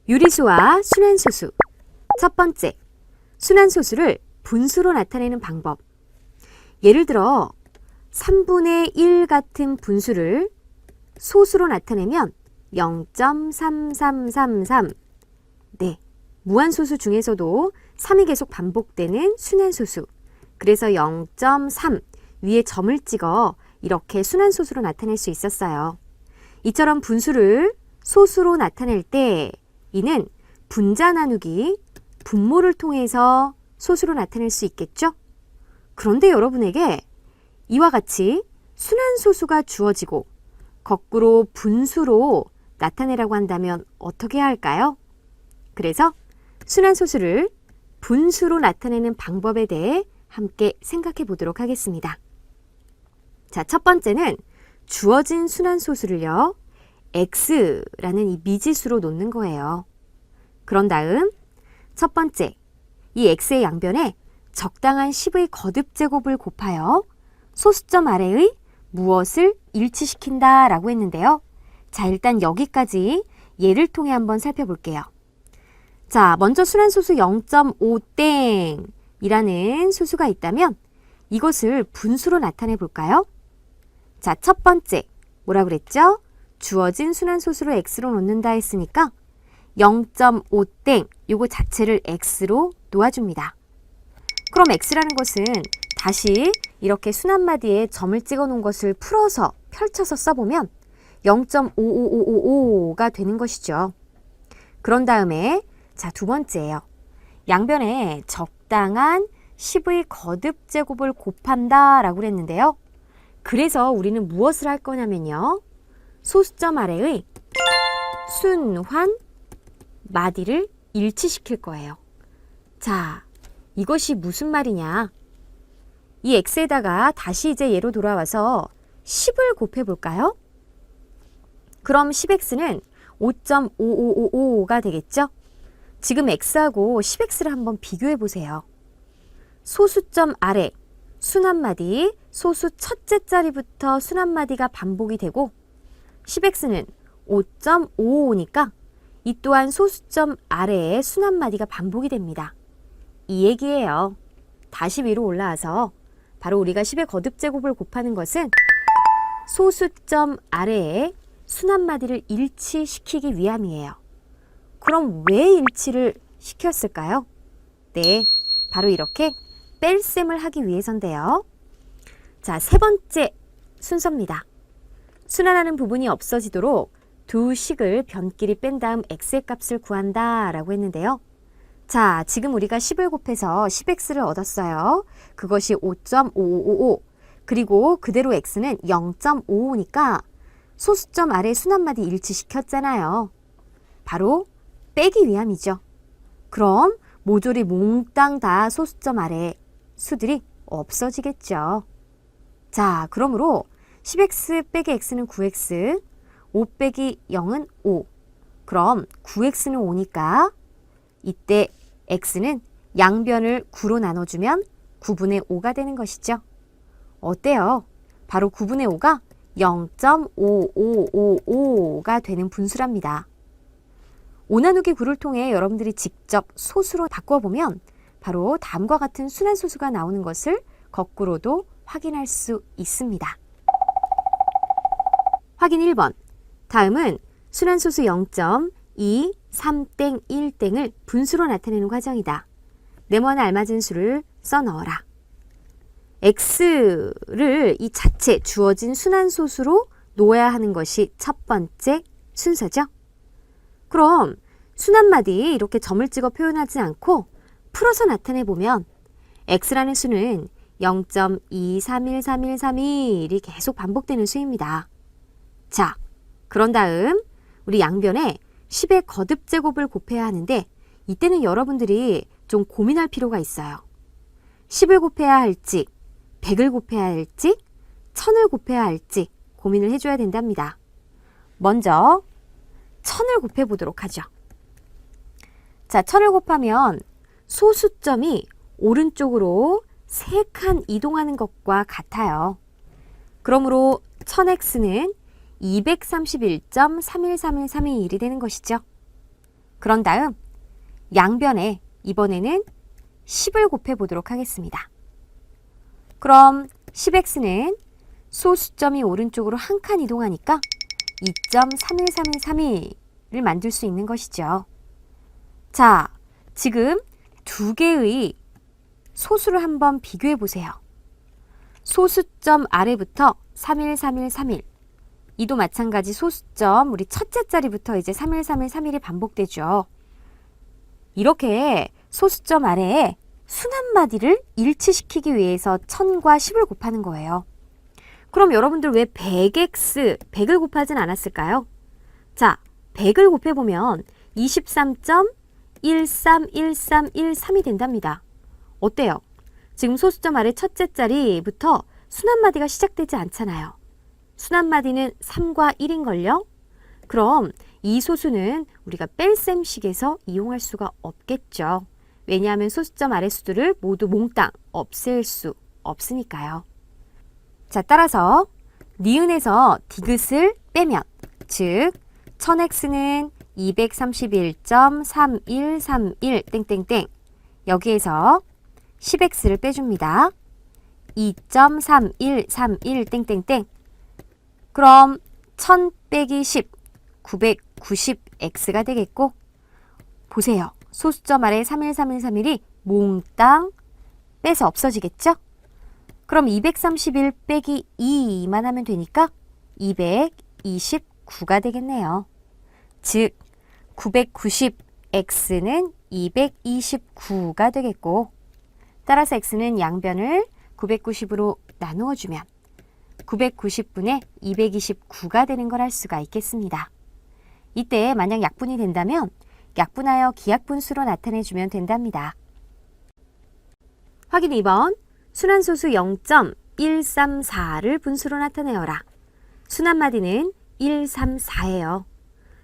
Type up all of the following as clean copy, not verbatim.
유리수와 순환소수. 첫 번째, 순환소수를 분수로 나타내는 방법. 예를 들어 3분의 1 같은 분수를 소수로 나타내면 0.3333. 네, 무한소수 중에서도 3이 계속 반복되는 순환소수. 그래서 0.3 위에 점을 찍어 이렇게 순환소수로 나타낼 수 있었어요. 이처럼 분수를 소수로 나타낼 때 이는 분자 나누기, 분모를 통해서 소수로 나타낼 수 있겠죠? 그런데 여러분에게 이와 같이 순환소수가 주어지고 거꾸로 분수로 나타내라고 한다면 어떻게 해야 할까요? 그래서 순환소수를 분수로 나타내는 방법에 대해 함께 생각해 보도록 하겠습니다. 자, 첫 번째는 주어진 순환소수를요, x라는 이 미지수로 놓는 거예요. 그런 다음 첫 번째, 이 x의 양변에 적당한 10의 거듭제곱을 곱하여 소수점 아래의 무엇을 일치시킨다 라고 했는데요. 자, 일단 여기까지 예를 통해 한번 살펴볼게요. 자, 먼저 순환소수 0.5땡 이라는 소수가 있다면 이것을 분수로 나타내 볼까요? 자, 첫 번째 뭐라 그랬죠? 주어진 순환소수를 x로 놓는다 했으니까 0.5땡 요거 자체를 x로 놓아줍니다. 그럼 x라는 것은 다시 이렇게 순환마디에 점을 찍어 놓은 것을 풀어서 펼쳐서 써보면 0.55555가 되는 것이죠. 그런 다음에 자, 두 번째예요. 양변에 적당한 10의 거듭제곱을 곱한다 라고 했는데요. 그래서 우리는 무엇을 할 거냐면요. 소수점 아래의 순환 마디를 일치시킬 거예요. 자, 이것이 무슨 말이냐? 이 x에다가 다시 이제 얘로 돌아와서 10을 곱해 볼까요? 그럼 10x는 5.5555가 되겠죠? 지금 x하고 10x를 한번 비교해 보세요. 소수점 아래 순환마디, 소수 첫째 자리부터 순환마디가 반복이 되고 10x는 5.55니까 이 또한 소수점 아래에 순환마디가 반복이 됩니다. 이 얘기예요. 다시 위로 올라와서 바로 우리가 10의 거듭제곱을 곱하는 것은 소수점 아래에 순환마디를 일치시키기 위함이에요. 그럼 왜 일치를 시켰을까요? 네, 바로 이렇게 뺄셈을 하기 위해서인데요. 자, 세 번째 순서입니다. 순환하는 부분이 없어지도록 두 식을 변끼리 뺀 다음 x의 값을 구한다 라고 했는데요. 자, 지금 우리가 10을 곱해서 10x를 얻었어요. 그것이 5.5555. 그리고 그대로 x는 0.55니까 소수점 아래 순환마디 일치시켰잖아요. 바로 빼기 위함이죠. 그럼 모조리 몽땅 다 소수점 아래 수들이 없어지겠죠. 자, 그러므로 10x 빼기 x는 9x, 5 빼기 0은 5. 그럼 9x는 5니까 이때 x는 양변을 9로 나눠주면 9분의 5가 되는 것이죠. 어때요? 바로 9분의 5가 0.5555가 되는 분수랍니다. 5 나누기 9를 통해 여러분들이 직접 소수로 바꿔보면 바로 다음과 같은 순환소수가 나오는 것을 거꾸로도 확인할 수 있습니다. 확인 1번. 다음은 순환소수 0.2, 3땡, 1땡을 분수로 나타내는 과정이다. 네모하나 알맞은 수를 써 넣어라. x를 이 자체 주어진 순환소수로 놓아야 하는 것이 첫 번째 순서죠. 그럼 순환마디 이렇게 점을 찍어 표현하지 않고 풀어서 나타내보면 x라는 수는 0.231313이 계속 반복되는 수입니다. 자, 그런 다음 우리 양변에 10의 거듭제곱을 곱해야 하는데 이때는 여러분들이 좀 고민할 필요가 있어요. 10을 곱해야 할지, 100을 곱해야 할지, 1000을 곱해야 할지 고민을 해줘야 된답니다. 먼저 1000을 곱해보도록 하죠. 자, 1000을 곱하면 소수점이 오른쪽으로 3칸 이동하는 것과 같아요. 그러므로 1000x는 231.313132일이 되는 것이죠. 그런 다음 양변에 이번에는 10을 곱해 보도록 하겠습니다. 그럼 10x는 소수점이 오른쪽으로 한 칸 이동하니까 2.31332를 만들 수 있는 것이죠. 자, 지금 두 개의 소수를 한번 비교해 보세요. 소수점 아래부터 313131, 이도 마찬가지 소수점 우리 첫째 자리부터 이제 313131이 반복되죠. 이렇게 소수점 아래에 순한마디를 일치시키기 위해서 1000과 10을 곱하는 거예요. 그럼 여러분들 왜 100x, 100을 곱하진 않았을까요? 자, 100을 곱해보면 23.131313이 된답니다. 어때요? 지금 소수점 아래 첫째 자리부터 순한마디가 시작되지 않잖아요. 순한마디는 3과 1인걸요? 그럼 이 소수는 우리가 뺄셈식에서 이용할 수가 없겠죠. 왜냐하면 소수점 아래 수들을 모두 몽땅 없앨 수 없으니까요. 자, 따라서 니은에서 디귿을 빼면, 즉 1000x는 231.3131 땡땡땡, 여기에서 10x를 빼줍니다. 2.3131 땡땡땡. 그럼 1000 빼기 10, 990x가 되겠고, 보세요. 소수점 아래 313131이 몽땅 빼서 없어지겠죠? 그럼 231 빼기 2만 하면 되니까 229가 되겠네요. 즉 990x는 229가 되겠고, 따라서 x는 양변을 990으로 나누어주면 990분의 229가 되는 걸 알 수가 있겠습니다. 이때 만약 약분이 된다면 약분하여 기약분수로 나타내주면 된답니다. 확인 2번. 순환소수 0.134를 분수로 나타내어라. 순한마디는 134예요.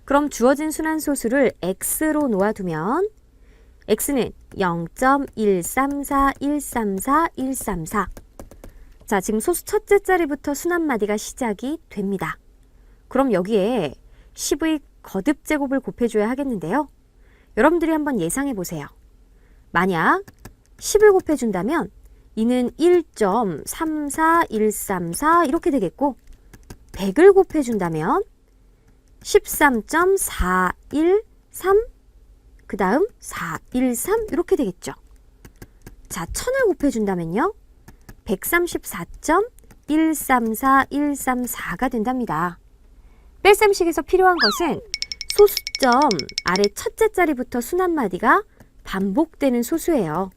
그럼 주어진 순환소수를 x로 놓아두면 x는 0.134134 자, 지금 소수 첫째 자리부터 순한마디가 시작이 됩니다. 그럼 여기에 10의 거듭제곱을 곱해줘야 하겠는데요. 여러분들이 한번 예상해 보세요. 만약 10을 곱해준다면 이는 1.34134 이렇게 되겠고, 100을 곱해준다면 13.413, 그 다음 413 이렇게 되겠죠. 자, 1000을 곱해준다면요 134.134134가 된답니다. 뺄셈식에서 필요한 것은 소수점 아래 첫째 자리부터 순한마디가 반복되는 소수예요.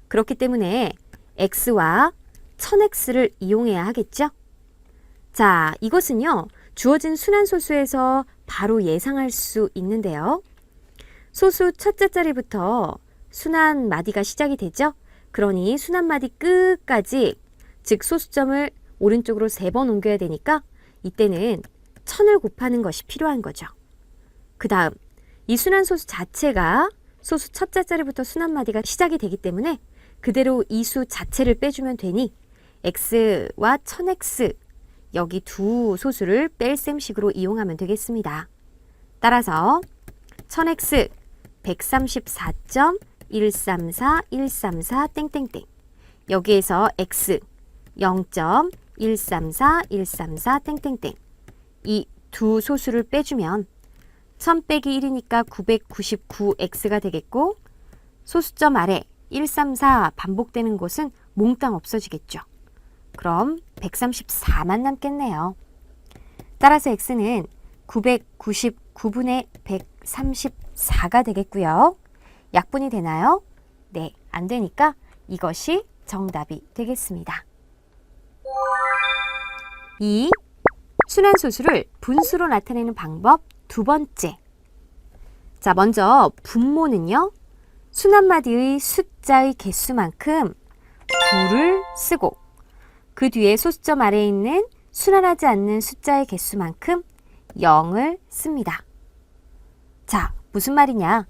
그렇기 때문에 x와 1000x를 이용해야 하겠죠. 자, 이것은요 주어진 순환소수에서 바로 예상할 수 있는데요. 소수 첫째 자리부터 순한마디가 시작이 되죠. 그러니 순한마디 끝까지, 즉 소수점을 오른쪽으로 3번 옮겨야 되니까 이때는 1000을 곱하는 것이 필요한 거죠. 그 다음 이 순환소수 자체가 소수 첫째 자리부터 순한마디가 시작이 되기 때문에 그대로 이 수 자체를 빼주면 되니 x와 1000x, 여기 두 소수를 뺄셈식으로 이용하면 되겠습니다. 따라서 1000x 134.134134 땡땡땡, 여기에서 x 0.134134 땡땡땡, 이 두 소수를 빼주면 1000 빼기 1이니까 999x가 되겠고, 소수점 아래 134 반복되는 곳은 몽땅 없어지겠죠. 그럼 134만 남겠네요. 따라서 x는 999분의 134가 되겠고요. 약분이 되나요? 네, 안 되니까 이것이 정답이 되겠습니다. 2. 순환소수를 분수로 나타내는 방법 두 번째. 자, 먼저 분모는요, 순한마디의 숫자의 개수만큼 9를 쓰고, 그 뒤에 소수점 아래에 있는 순환하지 않는 숫자의 개수만큼 0을 씁니다. 자, 무슨 말이냐?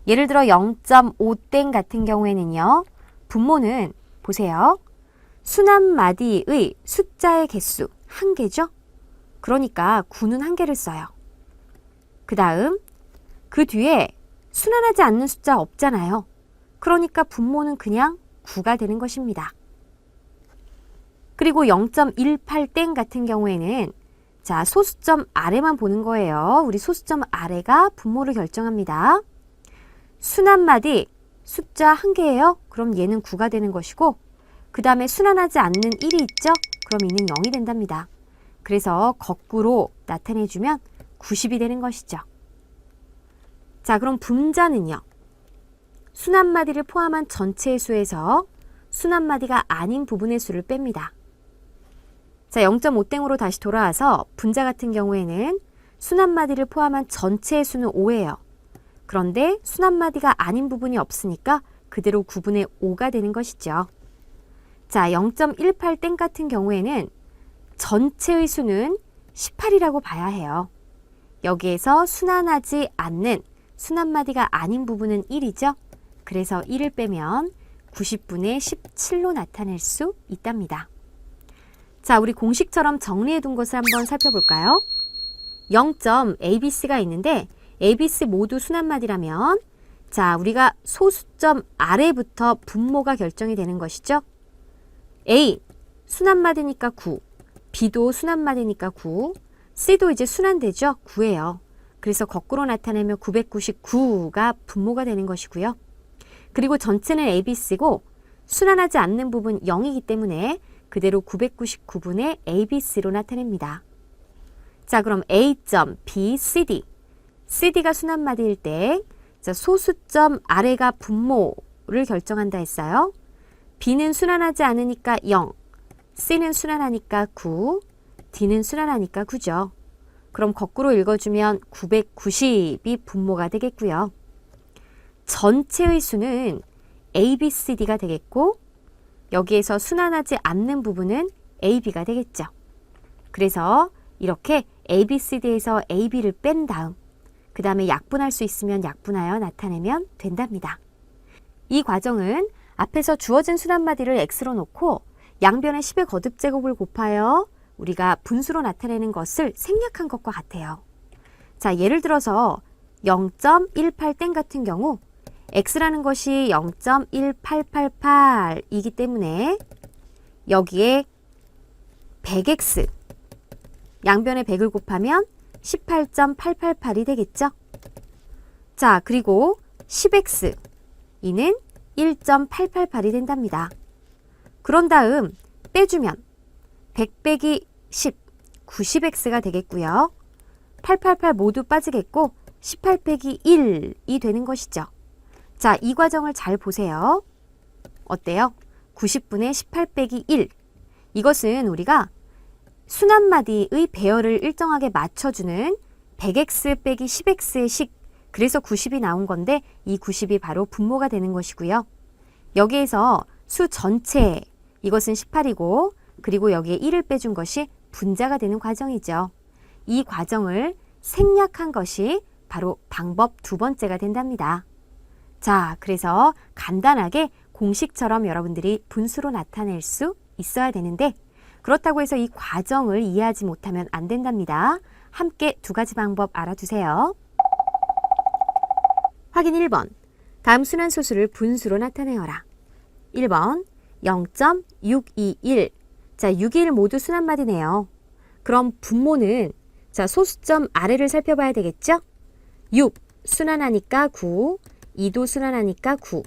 예를 들어 0.5땡 같은 경우에는요, 분모는 보세요. 순한마디의 숫자의 개수 1개죠? 그러니까 9는 한 개를 써요. 그 다음 그 뒤에 순환하지 않는 숫자 없잖아요. 그러니까 분모는 그냥 9가 되는 것입니다. 그리고 0.18땡 같은 경우에는 자, 소수점 아래만 보는 거예요. 우리 소수점 아래가 분모를 결정합니다. 순환마디 숫자 한 개예요. 그럼 얘는 9가 되는 것이고 그 다음에 순환하지 않는 1이 있죠? 그럼 이는 0이 된답니다. 그래서 거꾸로 나타내주면 90이 되는 것이죠. 자, 그럼 분자는요. 순환마디를 포함한 전체의 수에서 순환마디가 아닌 부분의 수를 뺍니다. 자, 0.5땡으로 다시 돌아와서 분자 같은 경우에는 순환마디를 포함한 전체의 수는 5예요. 그런데 순환마디가 아닌 부분이 없으니까 그대로 9분의 5가 되는 것이죠. 자, 0.18땡 같은 경우에는 전체의 수는 18이라고 봐야 해요. 여기에서 순환하지 않는 순환마디가 아닌 부분은 1이죠. 그래서 1을 빼면 90분의 17로 나타낼 수 있답니다. 자, 우리 공식처럼 정리해 둔 것을 한번 살펴볼까요? 0.abc가 있는데 ABC 모두 순환마디라면 자, 우리가 소수점 아래부터 분모가 결정이 되는 것이죠. A, 순환마디니까 9, B도 순환마디니까 9, C도 이제 순환되죠. 9예요. 그래서 거꾸로 나타내면 999가 분모가 되는 것이고요. 그리고 전체는 ABC고 순환하지 않는 부분 0이기 때문에 그대로 999분의 ABC로 나타냅니다. 자, 그럼 A.B, CD. CD가 순환마디일 때 자, 소수점 아래가 분모를 결정한다 했어요. B는 순환하지 않으니까 0, C는 순환하니까 9, D는 순환하니까 9죠. 그럼 거꾸로 읽어주면 990이 분모가 되겠고요. 전체의 수는 ABCD가 되겠고 여기에서 순환하지 않는 부분은 AB가 되겠죠. 그래서 이렇게 ABCD에서 AB를 뺀 다음 그 다음에 약분할 수 있으면 약분하여 나타내면 된답니다. 이 과정은 앞에서 주어진 순환마디를 x로 놓고 양변에 10의 거듭제곱을 곱하여 우리가 분수로 나타내는 것을 생략한 것과 같아요. 자, 예를 들어서 0.18땡 같은 경우 x라는 것이 0.1888이기 때문에 여기에 100x 양변에 100을 곱하면 18.888이 되겠죠. 자, 그리고 10x 이는 1.888이 된답니다. 그런 다음 빼주면 100 빼기 10, 90x가 되겠고요. 888 모두 빠지겠고 18 빼기 1이 되는 것이죠. 자, 이 과정을 잘 보세요. 어때요? 90분의 18 빼기 1. 이것은 우리가 순환마디의 배열을 일정하게 맞춰주는 100x 빼기 10x의 식, 그래서 90이 나온 건데 이 90이 바로 분모가 되는 것이고요. 여기에서 수 전체, 이것은 18이고 그리고 여기에 1을 빼준 것이 분자가 되는 과정이죠. 이 과정을 생략한 것이 바로 방법 두 번째가 된답니다. 자, 그래서 간단하게 공식처럼 여러분들이 분수로 나타낼 수 있어야 되는데 그렇다고 해서 이 과정을 이해하지 못하면 안 된답니다. 함께 두 가지 방법 알아두세요. 확인 1번. 다음 순환소수를 분수로 나타내어라. 1번 0.621. 자, 621 모두 순환마디네요. 그럼 분모는 자, 소수점 아래를 살펴봐야 되겠죠? 6 순환하니까 9, 2도 순환하니까 9,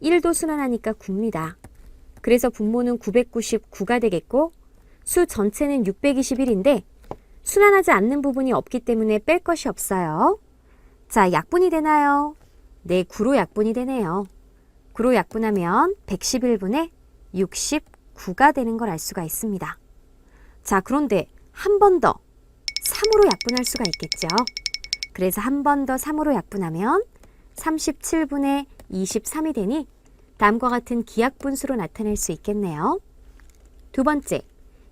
1도 순환하니까 9입니다. 그래서 분모는 999가 되겠고 수 전체는 621인데 순환하지 않는 부분이 없기 때문에 뺄 것이 없어요. 자, 약분이 되나요? 네, 9로 약분이 되네요. 9로 약분하면 111분의 69가 되는 걸 알 수가 있습니다. 자, 그런데 한 번 더 3으로 약분할 수가 있겠죠. 그래서 한 번 더 3으로 약분하면 37분의 23이 되니 다음과 같은 기하분수로 나타낼 수 있겠네요. 두 번째,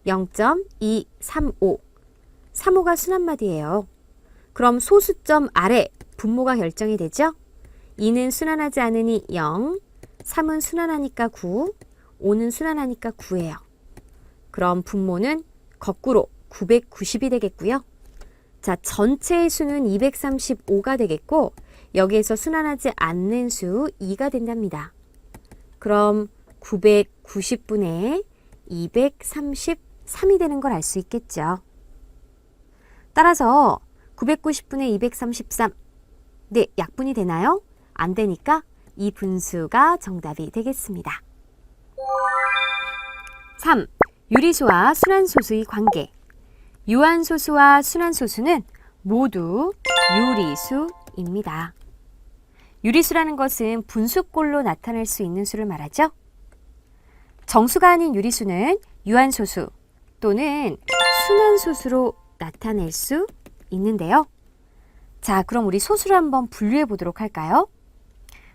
0.235. 35가 순환마디예요. 그럼 소수점 아래 분모가 결정이 되죠? 2는 순환하지 않으니 0, 3은 순환하니까 9, 5는 순환하니까 9예요. 그럼 분모는 거꾸로 990이 되겠고요. 자, 전체의 수는 235가 되겠고 여기에서 순환하지 않는 수 2가 된답니다. 그럼 990분의 233이 되는 걸 알 수 있겠죠. 따라서 990분의 233, 네, 약분이 되나요? 안 되니까 이 분수가 정답이 되겠습니다. 3. 유리수와 순환소수의 관계. 유한소수와 순환소수는 모두 유리수입니다. 유리수라는 것은 분수꼴로 나타낼 수 있는 수를 말하죠. 정수가 아닌 유리수는 유한소수 또는 순환소수로 나타낼 수 있는데요. 자, 그럼 우리 소수를 한번 분류해 보도록 할까요?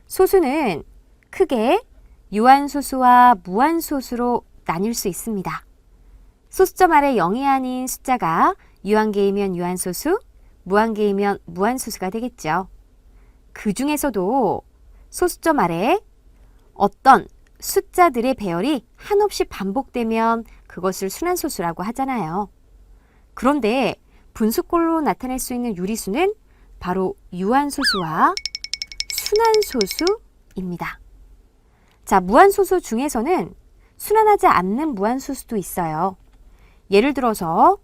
소수는 크게 유한소수와 무한소수로 나뉠 수 있습니다. 소수점 아래 0이 아닌 숫자가 유한계이면 유한소수, 무한계이면 무한소수가 되겠죠. 그 중에서도 소수점 아래 어떤 숫자들의 배열이 한없이 반복되면 그것을 순환소수라고 하잖아요. 그런데 분수꼴로 나타낼 수 있는 유리수는 바로 유한소수와 순환소수입니다. 자, 무한소수 중에서는 순환하지 않는 무한소수도 있어요. 예를 들어서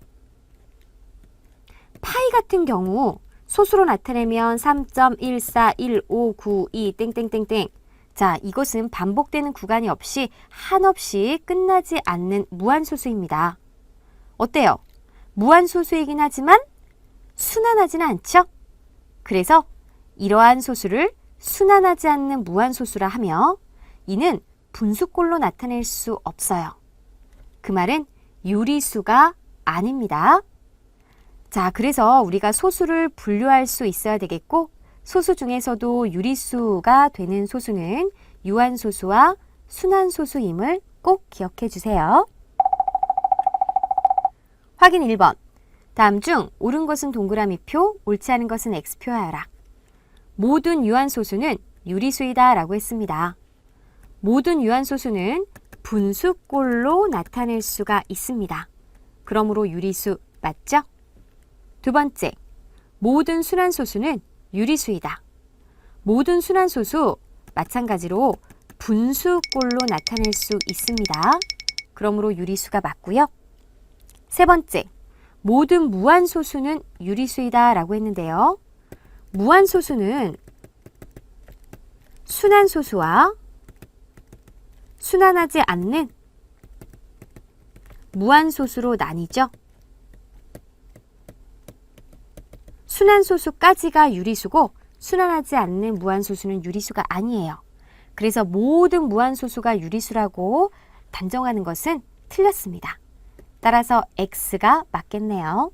파이 같은 경우 소수로 나타내면 3.141592 땡땡땡땡. 자, 이것은 반복되는 구간이 없이 한없이 끝나지 않는 무한소수입니다. 어때요? 무한소수이긴 하지만 순환하지는 않죠? 그래서 이러한 소수를 순환하지 않는 무한소수라 하며 이는 분수꼴로 나타낼 수 없어요. 그 말은 유리수가 아닙니다. 자, 그래서 우리가 소수를 분류할 수 있어야 되겠고 소수 중에서도 유리수가 되는 소수는 유한소수와 순환소수임을 꼭 기억해 주세요. 확인 1번. 다음 중 옳은 것은 동그라미표, 옳지 않은 것은 X표 하여라. 모든 유한소수는 유리수이다 라고 했습니다. 모든 유한소수는 분수꼴로 나타낼 수가 있습니다. 그러므로 유리수 맞죠? 두 번째, 모든 순환소수는 유리수이다. 모든 순환소수 마찬가지로 분수꼴로 나타낼 수 있습니다. 그러므로 유리수가 맞고요. 세 번째, 모든 무한소수는 유리수이다 라고 했는데요. 무한소수는 순환소수와 순환하지 않는 무한소수로 나뉘죠. 순환소수까지가 유리수고 순환하지 않는 무한소수는 유리수가 아니에요. 그래서 모든 무한소수가 유리수라고 단정하는 것은 틀렸습니다. 따라서 X가 맞겠네요.